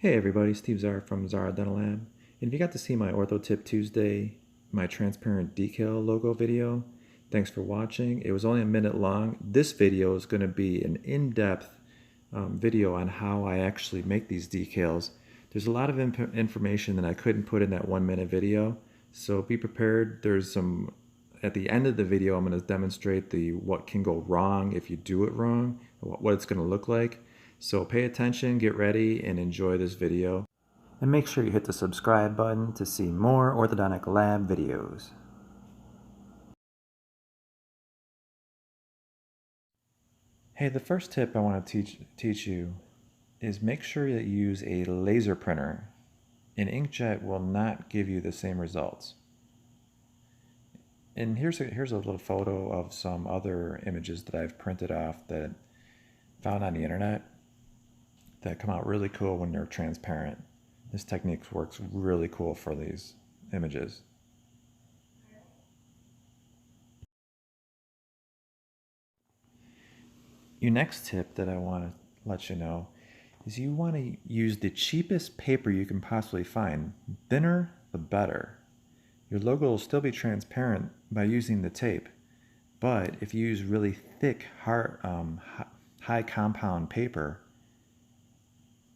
Hey everybody, Steve Szara from Szara Dental Lab. And if you got to see my Ortho Tip Tuesday, my transparent decal logo video, thanks for watching. It was only a minute long. This video is going to be an in-depth video on how I actually make these decals. There's a lot of information that I couldn't put in that 1 minute video, so be prepared. At the end of the video, I'm going to demonstrate what can go wrong if you do it wrong, what it's going to look like. So pay attention, get ready, and enjoy this video. And make sure you hit the subscribe button to see more orthodontic lab videos. Hey, the first tip I want to teach you is make sure that you use a laser printer. An inkjet will not give you the same results. And here's a little photo of some other images that I've printed off that found on the internet that come out really cool when they're transparent. This technique works really cool for these images. Your next tip that I want to let you know is you want to use the cheapest paper you can possibly find. Thinner, the better. Your logo will still be transparent by using the tape, but if you use really thick, high compound paper,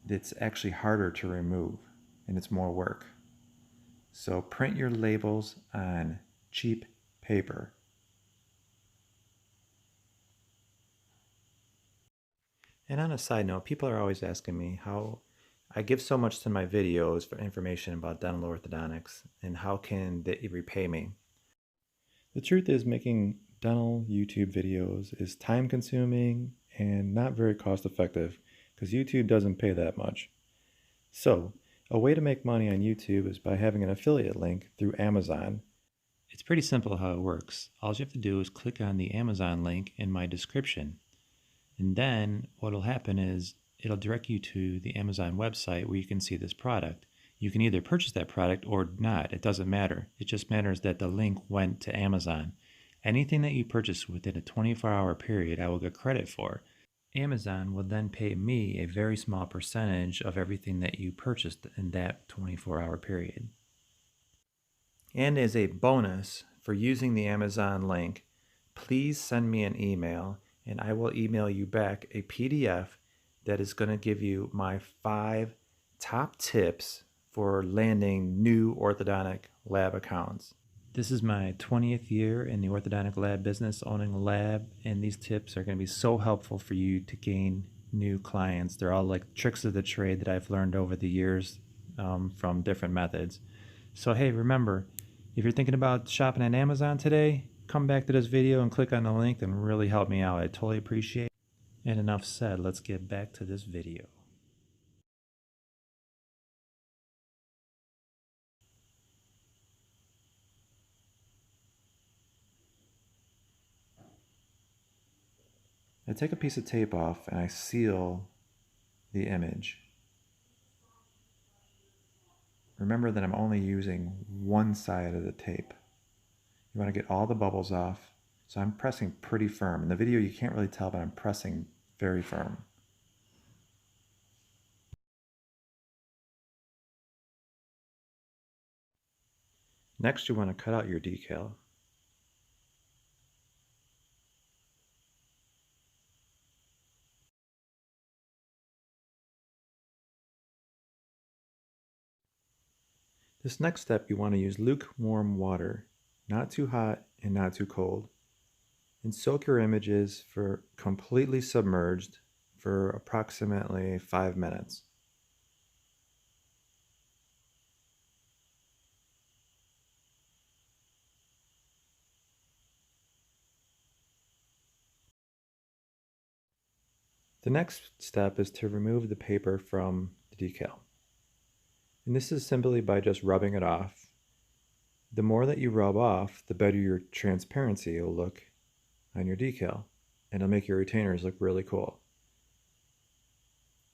it's actually harder to remove and it's more work. So print your labels on cheap paper. And on a side note, people are always asking me how I give so much to my videos for information about dental orthodontics and how can they repay me. The truth is making dental YouTube videos is time consuming and not very cost effective because YouTube doesn't pay that much. So a way to make money on YouTube is by having an affiliate link through Amazon. It's pretty simple how it works. All you have to do is click on the Amazon link in my description. And then what will happen is it'll direct you to the Amazon website where you can see this product. You can either purchase that product or not. It doesn't matter. It just matters that the link went to Amazon. Anything that you purchase within a 24-hour period, I will get credit for. Amazon will then pay me a very small percentage of everything that you purchased in that 24-hour period. And as a bonus for using the Amazon link, please send me an email and I will email you back a PDF that is going to give you my 5 top tips for landing new orthodontic lab accounts. This is my 20th year in the orthodontic lab business, owning a lab, and these tips are going to be so helpful for you to gain new clients. They're all like tricks of the trade that I've learned over the years from different methods. So hey, remember, if you're thinking about shopping on Amazon today, come back to this video and click on the link and really help me out. I totally appreciate it. And enough said, let's get back to this video. I take a piece of tape off and I seal the image. Remember that I'm only using one side of the tape. You want to get all the bubbles off. So I'm pressing pretty firm. In the video you can't really tell, but I'm pressing very firm. Next you want to cut out your decal. This next step you want to use lukewarm water, not too hot and not too cold, and soak your images for completely submerged for approximately 5 minutes. The next step is to remove the paper from the decal. And this is simply by just rubbing it off. The more that you rub off, the better your transparency will look on your decal. And it'll make your retainers look really cool.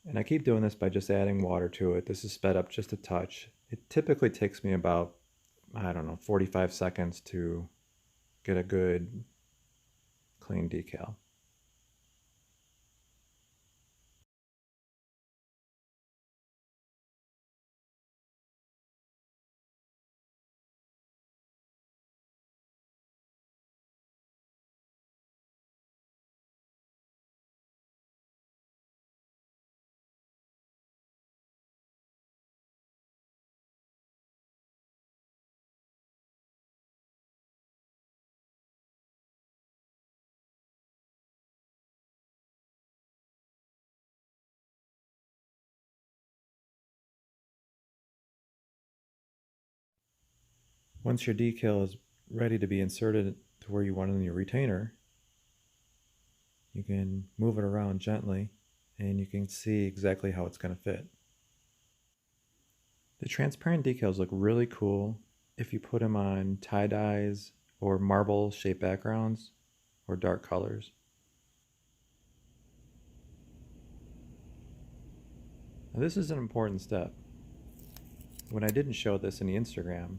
And I keep doing this by just adding water to it. This is sped up just a touch. It typically takes me about, 45 seconds to get a good clean decal. Once your decal is ready to be inserted to where you want it in your retainer, you can move it around gently and you can see exactly how it's going to fit. The transparent decals look really cool if you put them on tie-dyes or marble shaped backgrounds or dark colors. Now this is an important step. When I didn't show this in the Instagram,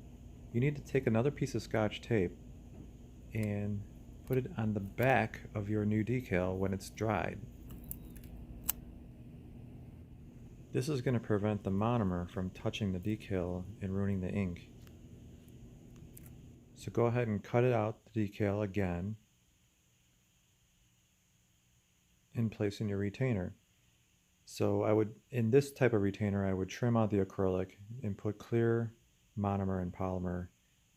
you need to take another piece of Scotch tape and put it on the back of your new decal when it's dried. This is going to prevent the monomer from touching the decal and ruining the ink. So go ahead and cut it out, the decal again, and place in your retainer. So in this type of retainer, I would trim out the acrylic and put clear monomer and polymer,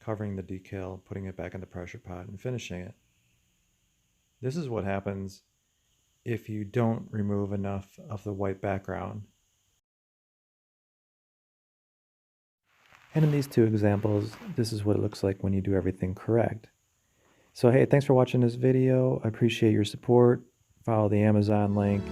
covering the decal, putting it back in the pressure pot and finishing it. This is what happens if you don't remove enough of the white background. And in these two examples, this is what it looks like when you do everything correct. So hey, thanks for watching this video. I appreciate your support. Follow the Amazon link.